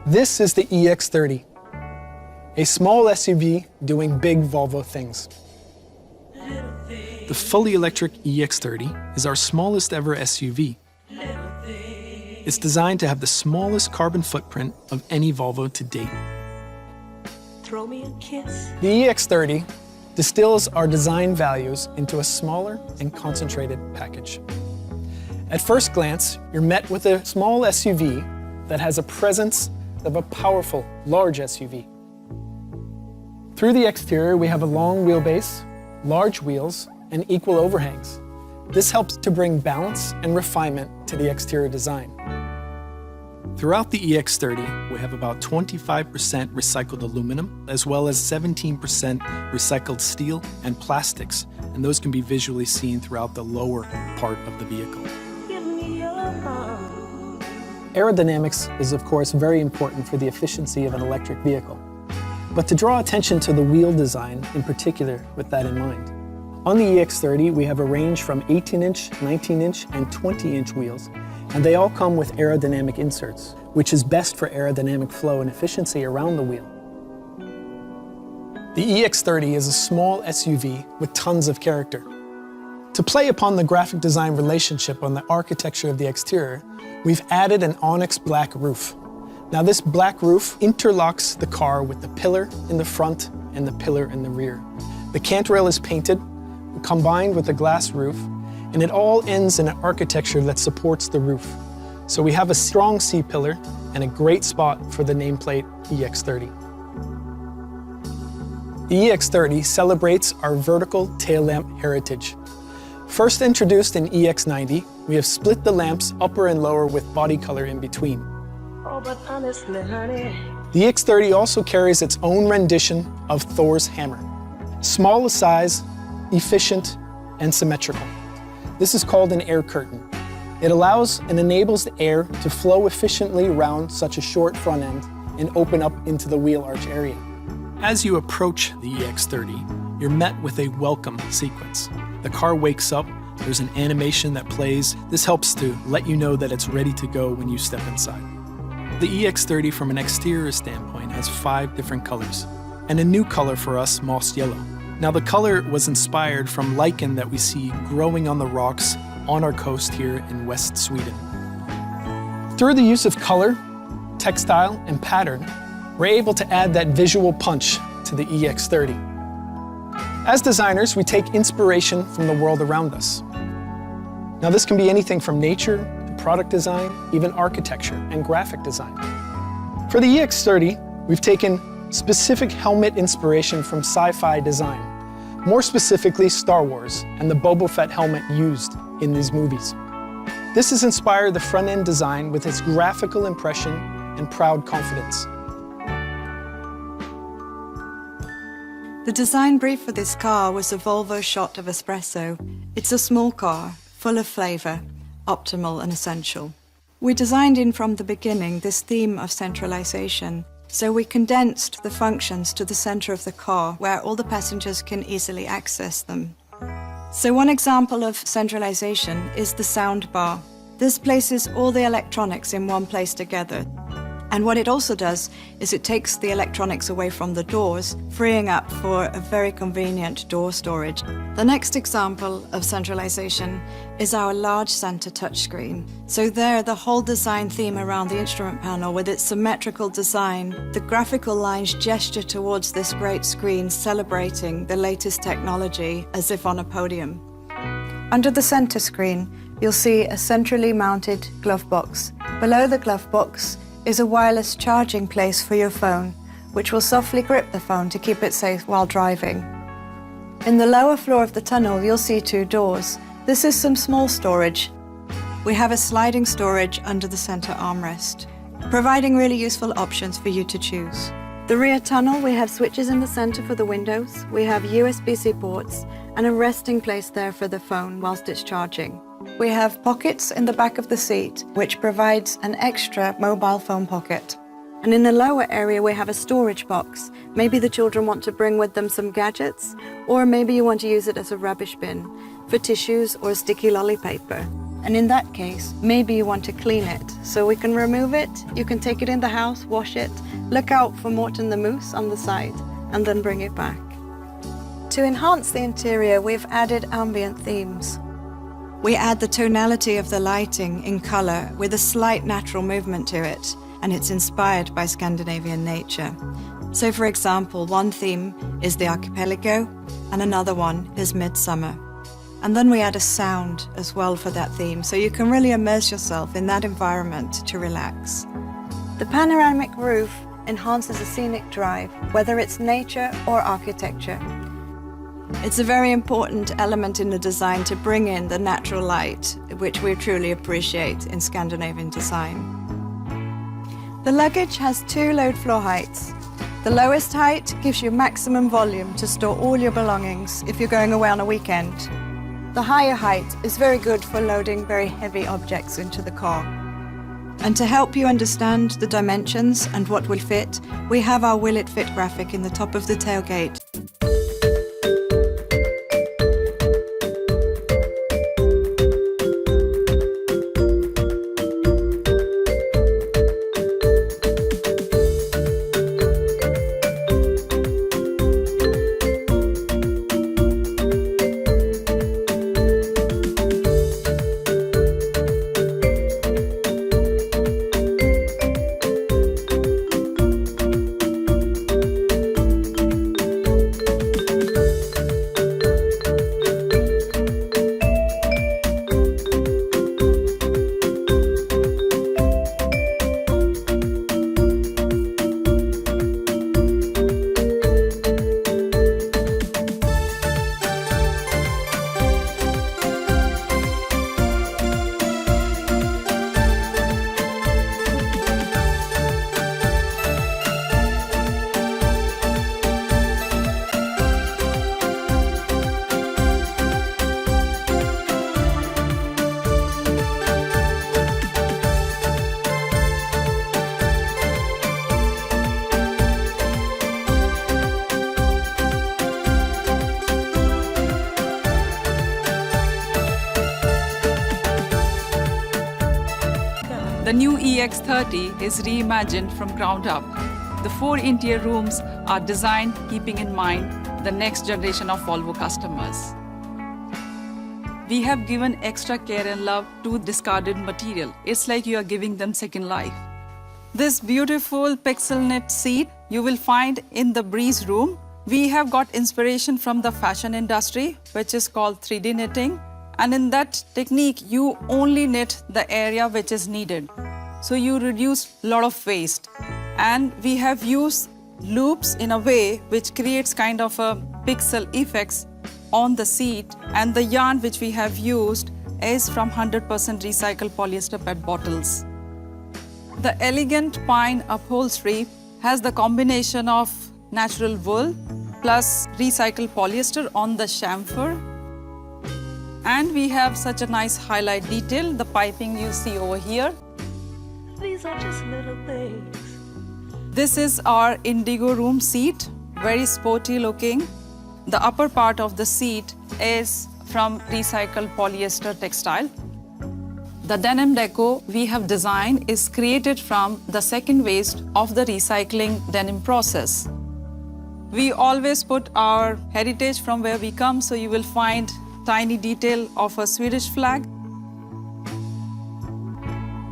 This is the EX30, a small SUV doing big Volvo things. The fully electric EX30 is our smallest ever SUV. It's designed to have the smallest carbon footprint of any Volvo to date. Throw me a kiss. The EX30 distills our design values into a smaller and concentrated package. At first glance, you're met with a small SUV that has a presence of a powerful, large SUV. Through the exterior, we have a long wheelbase, large wheels, and equal overhangs. This helps to bring balance and refinement to the exterior design. Throughout the EX30, we have about 25% recycled aluminum, as well as 17% recycled steel and plastics, and those can be visually seen throughout the lower part of the vehicle. Give me your heart. Aerodynamics is, of course, very important for the efficiency of an electric vehicle. But to draw attention to the wheel design, in particular, with that in mind. On the EX30, we have a range from 18-inch, 19-inch, and 20-inch wheels, and they all come with aerodynamic inserts, which is best for aerodynamic flow and efficiency around the wheel. The EX30 is a small SUV with tons of character. To play upon the graphic design relationship on the architecture of the exterior, we've added an onyx black roof. Now this black roof interlocks the car with the pillar in the front and the pillar in the rear. The cantrail is painted, combined with the glass roof, and it all ends in an architecture that supports the roof. So we have a strong C-pillar and a great spot for the nameplate EX30. The EX30 celebrates our vertical tail lamp heritage. First introduced in EX90, we have split the lamps upper and lower with body color in between. Oh, but honestly, honey. The EX30 also carries its own rendition of Thor's hammer. Small size, efficient, and symmetrical. This is called an air curtain. It allows and enables the air to flow efficiently around such a short front end and open up into the wheel arch area. As you approach the EX30, you're met with a welcome sequence. The car wakes up, there's an animation that plays. This helps to let you know that it's ready to go when you step inside. The EX30 from an exterior standpoint has 5 different colors, and a new color for us, moss yellow. Now the color was inspired from lichen that we see growing on the rocks on our coast here in West Sweden. Through the use of color, textile, and pattern, we're able to add that visual punch to the EX30. As designers, we take inspiration from the world around us. Now this can be anything from nature to product design, even architecture and graphic design. For the EX30, we've taken specific helmet inspiration from sci-fi design, more specifically Star Wars and the Boba Fett helmet used in these movies. This has inspired the front-end design with its graphical impression and proud confidence. The design brief for this car was a Volvo shot of espresso. It's a small car, full of flavour, optimal and essential. We designed in from the beginning this theme of centralisation, so we condensed the functions to the centre of the car where all the passengers can easily access them. So one example of centralisation is the sound bar. This places all the electronics in one place together. And what it also does is it takes the electronics away from the doors, freeing up for a very convenient door storage. The next example of centralisation is our large center touchscreen. So there, the whole design theme around the instrument panel with its symmetrical design, the graphical lines gesture towards this great screen celebrating the latest technology as if on a podium. Under the center screen, you'll see a centrally mounted glove box. Below the glove box is a wireless charging place for your phone, which will softly grip the phone to keep it safe while driving. In the lower floor of the tunnel, you'll see 2 doors. This is some small storage. We have a sliding storage under the center armrest, providing really useful options for you to choose. The rear tunnel, we have switches in the center for the windows, we have USB-C ports, and a resting place there for the phone whilst it's charging. We have pockets in the back of the seat, which provides an extra mobile phone pocket. And in the lower area, we have a storage box. Maybe the children want to bring with them some gadgets, or maybe you want to use it as a rubbish bin for tissues or sticky lolly paper. And in that case, maybe you want to clean it. So we can remove it, you can take it in the house, wash it, look out for Morton the moose on the side, and then bring it back. To enhance the interior, we've added ambient themes. We add the tonality of the lighting in colour with a slight natural movement to it, and it's inspired by Scandinavian nature. So for example, one theme is the archipelago, and another one is midsummer. And then we add a sound as well for that theme, so you can really immerse yourself in that environment to relax. The panoramic roof enhances a scenic drive, whether it's nature or architecture. It's a very important element in the design to bring in the natural light, which we truly appreciate in Scandinavian design. The luggage has 2 load floor heights. The lowest height gives you maximum volume to store all your belongings if you're going away on a weekend. The higher height is very good for loading very heavy objects into the car. And to help you understand the dimensions and what will fit, we have our Will It Fit graphic in the top of the tailgate. The new EX30 is reimagined from ground up. The 4 interior rooms are designed keeping in mind the next generation of Volvo customers. We have given extra care and love to discarded material. It's like you are giving them second life. This beautiful pixel knit seat you will find in the breeze room. We have got inspiration from the fashion industry, which is called 3D knitting. And in that technique, you only knit the area which is needed. So you reduce a lot of waste. And we have used loops in a way which creates kind of a pixel effects on the seat. And the yarn which we have used is from 100% recycled polyester PET bottles. The elegant pine upholstery has the combination of natural wool plus recycled polyester on the chamfer. And we have such a nice highlight detail, the piping you see over here. These are just little things. This is our indigo room seat, very sporty looking. The upper part of the seat is from recycled polyester textile. The denim deco we have designed is created from the second waste of the recycling denim process. We always put our heritage from where we come, so you will find tiny detail of a Swedish flag.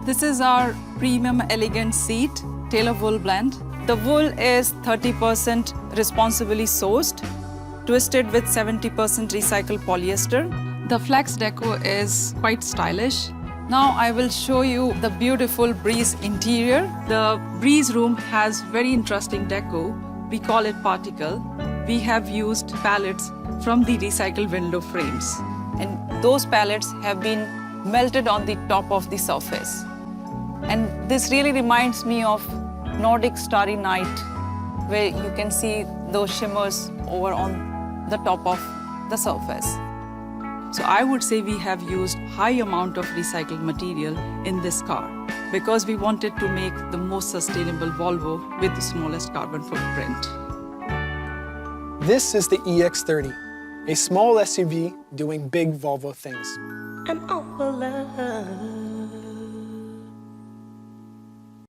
This is our premium elegant seat, Tailor wool blend. The wool is 30% responsibly sourced, twisted with 70% recycled polyester. The flex deco is quite stylish. Now I will show you the beautiful breeze interior. The breeze room has very interesting deco. We call it particle. We have used pallets from the recycled window frames. And those pallets have been melted on the top of the surface. And this really reminds me of Nordic Starry Night, where you can see those shimmers over on the top of the surface. So I would say we have used high amount of recycled material in this car because we wanted to make the most sustainable Volvo with the smallest carbon footprint. This is the EX30, a small SUV doing big Volvo things. and our love.